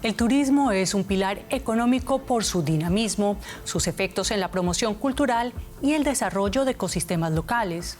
El turismo es un pilar económico por su dinamismo, sus efectos en la promoción cultural y el desarrollo de ecosistemas locales.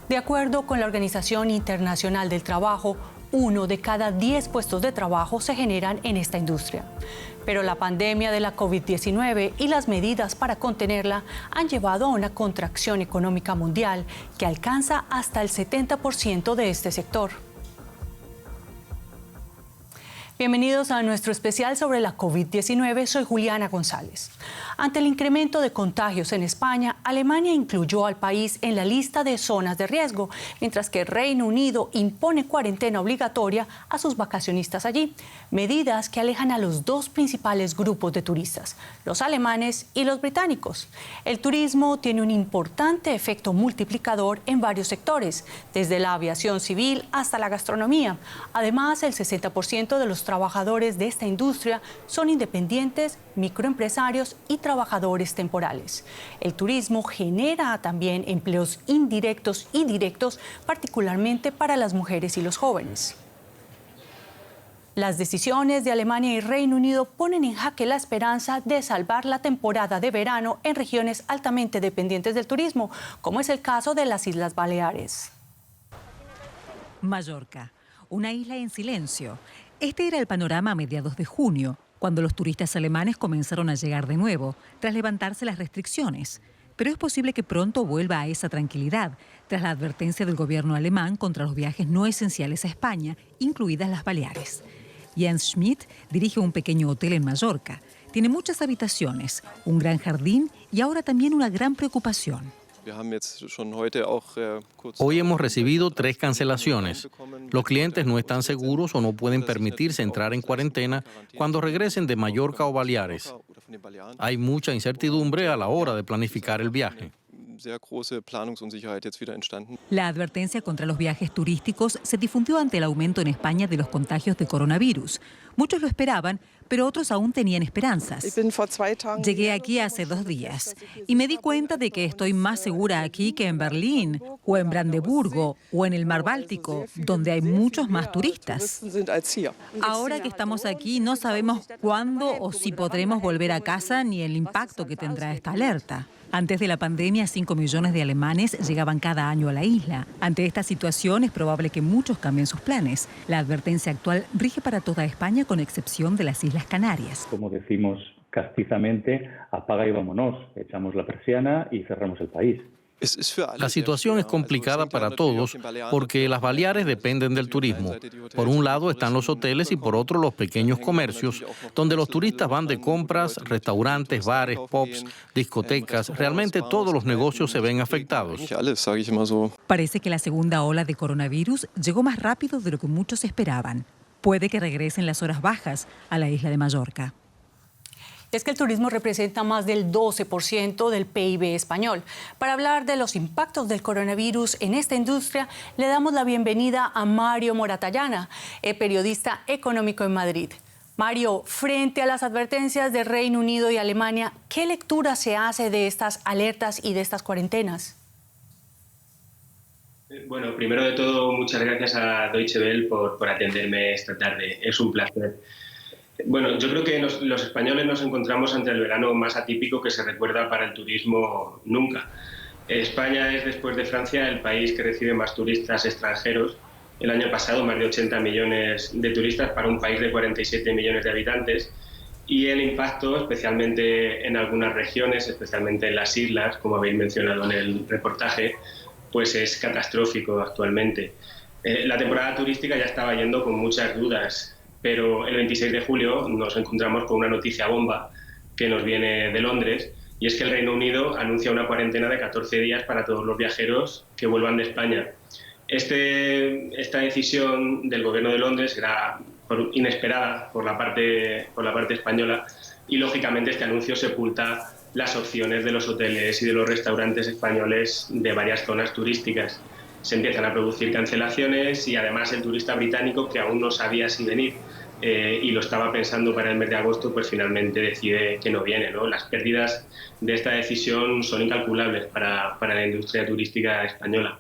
De acuerdo con la Organización Internacional del Trabajo, 1 de cada 10 puestos de trabajo se generan en esta industria. Pero la pandemia de la COVID-19 y las medidas para contenerla han llevado a una contracción económica mundial que alcanza hasta el 70% de este sector. Bienvenidos a nuestro especial sobre la COVID-19. Soy Juliana González. Ante el incremento de contagios en España, Alemania incluyó al país en la lista de zonas de riesgo, mientras que Reino Unido impone cuarentena obligatoria a sus vacacionistas allí, medidas que alejan a los dos principales grupos de turistas, los alemanes y los británicos. El turismo tiene un importante efecto multiplicador en varios sectores, desde la aviación civil hasta la gastronomía. Además, el 60% de los trabajadores de esta industria son independientes, microempresarios y trabajadores temporales. El turismo genera también empleos indirectos y directos, particularmente para las mujeres y los jóvenes. Las decisiones de Alemania y Reino Unido ponen en jaque la esperanza de salvar la temporada de verano en regiones altamente dependientes del turismo, como es el caso de las Islas Baleares. Mallorca, una isla en silencio. Este era el panorama a mediados de junio, cuando los turistas alemanes comenzaron a llegar de nuevo, tras levantarse las restricciones. Pero es posible que pronto vuelva a esa tranquilidad, tras la advertencia del gobierno alemán contra los viajes no esenciales a España, incluidas las Baleares. Jens Schmidt dirige un pequeño hotel en Mallorca. Tiene muchas habitaciones, un gran jardín y ahora también una gran preocupación. Hoy hemos recibido 3 cancelaciones. Los clientes no están seguros o no pueden permitirse entrar en cuarentena cuando regresen de Mallorca o Baleares. Hay mucha incertidumbre a la hora de planificar el viaje. La advertencia contra los viajes turísticos se difundió ante el aumento en España de los contagios de coronavirus. Muchos lo esperaban, pero otros aún tenían esperanzas. Llegué aquí hace 2 días y me di cuenta de que estoy más segura aquí que en Berlín, o en Brandeburgo, o en el Mar Báltico, donde hay muchos más turistas. Ahora que estamos aquí, no sabemos cuándo o si podremos volver a casa ni el impacto que tendrá esta alerta. Antes de la pandemia, 5 millones de alemanes llegaban cada año a la isla. Ante esta situación, es probable que muchos cambien sus planes. La advertencia actual rige para toda España, con excepción de las Islas Canarias. Como decimos castizamente, apaga y vámonos. Echamos la persiana y cerramos el país. La situación es complicada para todos porque las Baleares dependen del turismo. Por un lado están los hoteles y por otro los pequeños comercios, donde los turistas van de compras, restaurantes, bares, pubs, discotecas. Realmente todos los negocios se ven afectados. Parece que la segunda ola de coronavirus llegó más rápido de lo que muchos esperaban. Puede que regresen las horas bajas a la isla de Mallorca. Es que el turismo representa más del 12% del PIB español. Para hablar de los impactos del coronavirus en esta industria, le damos la bienvenida a Mario Moratallana, periodista económico en Madrid. Mario, frente a las advertencias de Reino Unido y Alemania, ¿qué lectura se hace de estas alertas y de estas cuarentenas? Bueno, primero de todo, muchas gracias a Deutsche Welle por atenderme esta tarde. Es un placer. Bueno, yo creo que los españoles nos encontramos ante el verano más atípico que se recuerda para el turismo nunca. España es, después de Francia, el país que recibe más turistas extranjeros. El año pasado, más de 80 millones de turistas para un país de 47 millones de habitantes. Y el impacto, especialmente en algunas regiones, especialmente en las islas, como habéis mencionado en el reportaje, pues es catastrófico actualmente. La temporada turística ya estaba yendo con muchas dudas, pero el 26 de julio nos encontramos con una noticia bomba que nos viene de Londres, y es que el Reino Unido anuncia una cuarentena de 14 días para todos los viajeros que vuelvan de España. Esta decisión del Gobierno de Londres era inesperada por la parte española, y lógicamente este anuncio sepulta las opciones de los hoteles y de los restaurantes españoles de varias zonas turísticas. Se empiezan a producir cancelaciones y además el turista británico, que aún no sabía si venir y lo estaba pensando para el mes de agosto, pues finalmente decide que no viene, ¿no? Las pérdidas de esta decisión son incalculables para la industria turística española.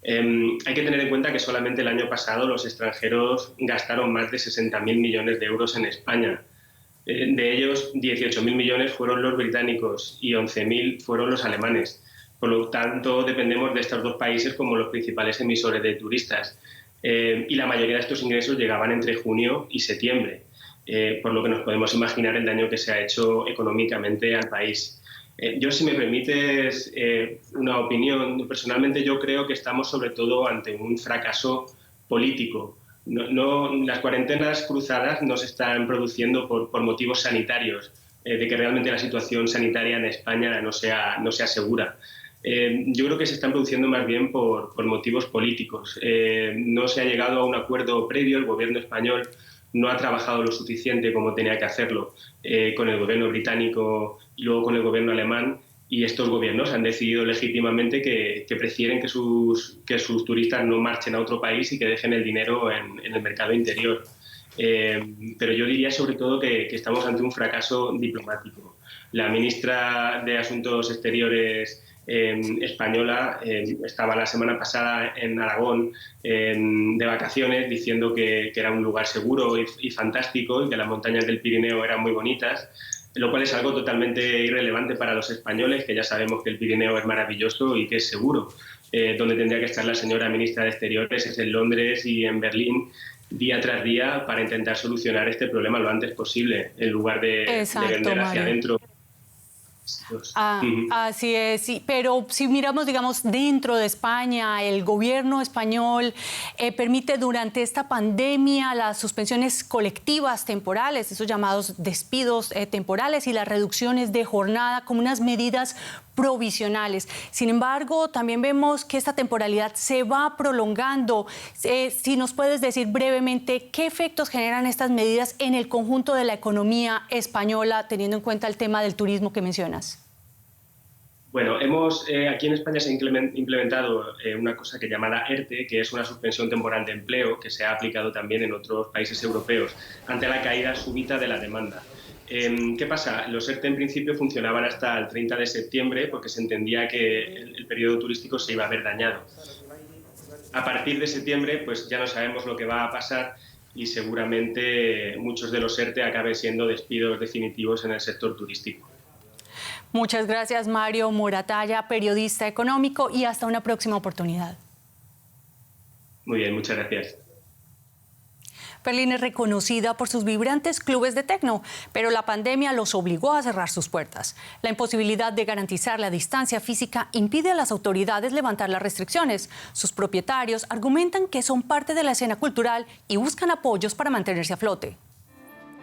Hay que tener en cuenta que solamente el año pasado los extranjeros gastaron más de 60.000 millones de euros en España. De ellos, 18.000 millones fueron los británicos y 11.000 fueron los alemanes. Por lo tanto, dependemos de estos dos países como los principales emisores de turistas. Y la mayoría de estos ingresos llegaban entre junio y septiembre, por lo que nos podemos imaginar el daño que se ha hecho económicamente al país. Yo, si me permites una opinión, personalmente yo creo que estamos sobre todo ante un fracaso político. Las cuarentenas cruzadas no se están produciendo por motivos sanitarios, de que realmente la situación sanitaria en España no sea segura. Yo creo que se están produciendo más bien por motivos políticos. No se ha llegado a un acuerdo previo, el gobierno español no ha trabajado lo suficiente como tenía que hacerlo con el gobierno británico y luego con el gobierno alemán, y estos gobiernos han decidido legítimamente que prefieren que sus turistas no marchen a otro país y que dejen el dinero en el mercado interior. Pero yo diría sobre todo que estamos ante un fracaso diplomático. La ministra de Asuntos Exteriores española estaba la semana pasada en Aragón de vacaciones diciendo que era un lugar seguro y fantástico y que las montañas del Pirineo eran muy bonitas, lo cual es algo totalmente irrelevante para los españoles, que ya sabemos que el Pirineo es maravilloso y que es seguro. Donde tendría que estar la señora ministra de Exteriores es en Londres y en Berlín día tras día para intentar solucionar este problema lo antes posible, en lugar de vender hacia adentro. Así es, sí, pero si miramos, digamos, dentro de España, el gobierno español permite durante esta pandemia las suspensiones colectivas temporales, esos llamados despidos temporales y las reducciones de jornada como unas medidas provisionales. Sin embargo, también vemos que esta temporalidad se va prolongando. Si nos puedes decir brevemente qué efectos generan estas medidas en el conjunto de la economía española, teniendo en cuenta el tema del turismo que mencionas. Bueno, aquí en España se ha implementado una cosa que llamada ERTE, que es una suspensión temporal de empleo, que se ha aplicado también en otros países europeos, ante la caída súbita de la demanda. ¿Qué pasa? Los ERTE en principio funcionaban hasta el 30 de septiembre porque se entendía que el periodo turístico se iba a ver dañado. A partir de septiembre pues ya no sabemos lo que va a pasar y seguramente muchos de los ERTE acaben siendo despidos definitivos en el sector turístico. Muchas gracias, Mario Moratalla, periodista económico, y hasta una próxima oportunidad. Muy bien, muchas gracias. Berlín es reconocida por sus vibrantes clubes de techno, pero la pandemia los obligó a cerrar sus puertas. La imposibilidad de garantizar la distancia física impide a las autoridades levantar las restricciones. Sus propietarios argumentan que son parte de la escena cultural y buscan apoyos para mantenerse a flote.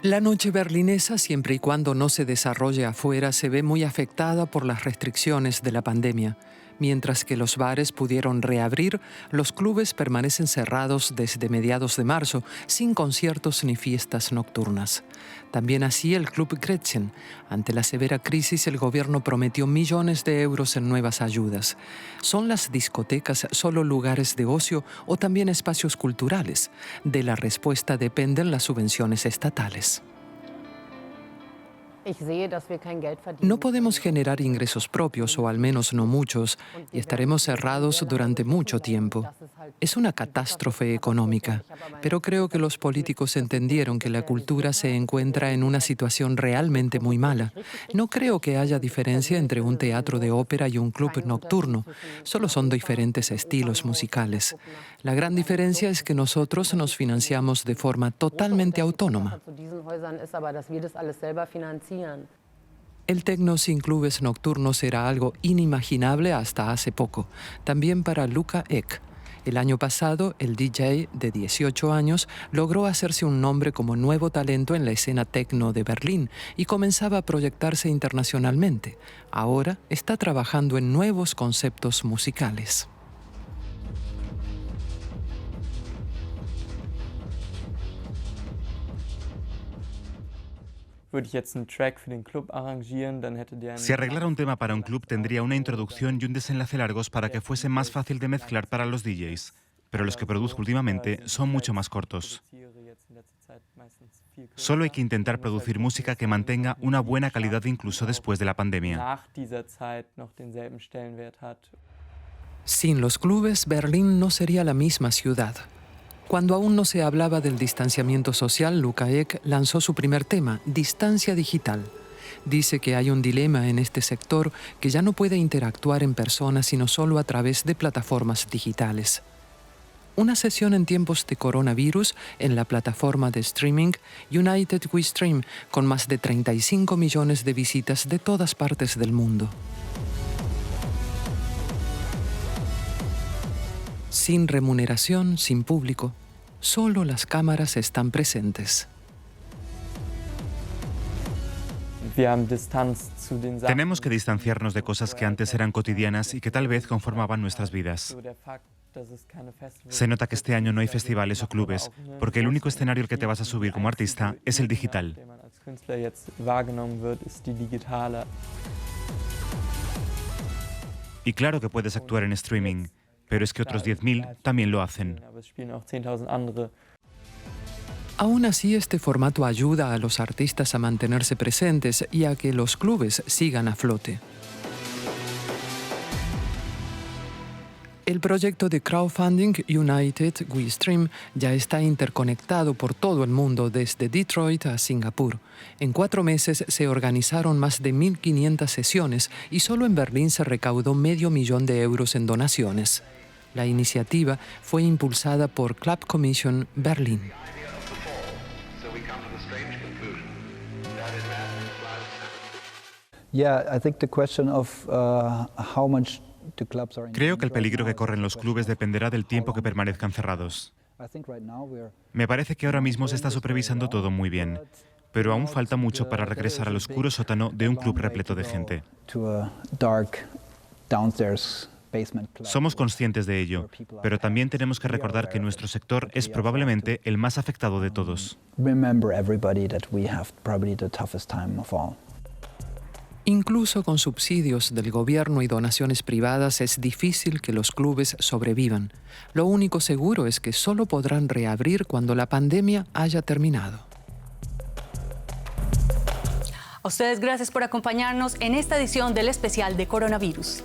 La noche berlinesa, siempre y cuando no se desarrolle afuera, se ve muy afectada por las restricciones de la pandemia. Mientras que los bares pudieron reabrir, los clubes permanecen cerrados desde mediados de marzo, sin conciertos ni fiestas nocturnas. También así el Club Gretchen. Ante la severa crisis, el gobierno prometió millones de euros en nuevas ayudas. ¿Son las discotecas solo lugares de ocio o también espacios culturales? De la respuesta dependen las subvenciones estatales. No podemos generar ingresos propios, o al menos no muchos, y estaremos cerrados durante mucho tiempo. Es una catástrofe económica, pero creo que los políticos entendieron que la cultura se encuentra en una situación realmente muy mala. No creo que haya diferencia entre un teatro de ópera y un club nocturno, solo son diferentes estilos musicales. La gran diferencia es que nosotros nos financiamos de forma totalmente autónoma. El techno sin clubes nocturnos era algo inimaginable hasta hace poco, también para Luca Eck. El año pasado, el DJ de 18 años logró hacerse un nombre como nuevo talento en la escena techno de Berlín y comenzaba a proyectarse internacionalmente. Ahora está trabajando en nuevos conceptos musicales. Si arreglara un tema para un club, tendría una introducción y un desenlace largos para que fuese más fácil de mezclar para los DJs. Pero los que produzco últimamente son mucho más cortos. Solo hay que intentar producir música que mantenga una buena calidad incluso después de la pandemia. Sin los clubes, Berlín no sería la misma ciudad. Cuando aún no se hablaba del distanciamiento social, Luca Ek lanzó su primer tema, Distancia Digital. Dice que hay un dilema en este sector que ya no puede interactuar en persona sino solo a través de plataformas digitales. Una sesión en tiempos de coronavirus en la plataforma de streaming United We Stream, con más de 35 millones de visitas de todas partes del mundo. Sin remuneración, sin público, solo las cámaras están presentes. Tenemos que distanciarnos de cosas que antes eran cotidianas y que tal vez conformaban nuestras vidas. Se nota que este año no hay festivales o clubes, porque el único escenario al que te vas a subir como artista es el digital. Y claro que puedes actuar en streaming, pero es que otros 10.000 también lo hacen. Aún así, este formato ayuda a los artistas a mantenerse presentes y a que los clubes sigan a flote. El proyecto de crowdfunding United We Stream ya está interconectado por todo el mundo, desde Detroit a Singapur. En 4 meses se organizaron más de 1.500 sesiones y solo en Berlín se recaudó $500.000 en donaciones. La iniciativa fue impulsada por Club Commission Berlín. Creo que el peligro que corren los clubes dependerá del tiempo que permanezcan cerrados. Me parece que ahora mismo se está supervisando todo muy bien, pero aún falta mucho para regresar al oscuro sótano de un club repleto de gente. Somos conscientes de ello, pero también tenemos que recordar que nuestro sector es probablemente el más afectado de todos. Incluso con subsidios del gobierno y donaciones privadas es difícil que los clubes sobrevivan. Lo único seguro es que solo podrán reabrir cuando la pandemia haya terminado. A ustedes gracias por acompañarnos en esta edición del especial de coronavirus.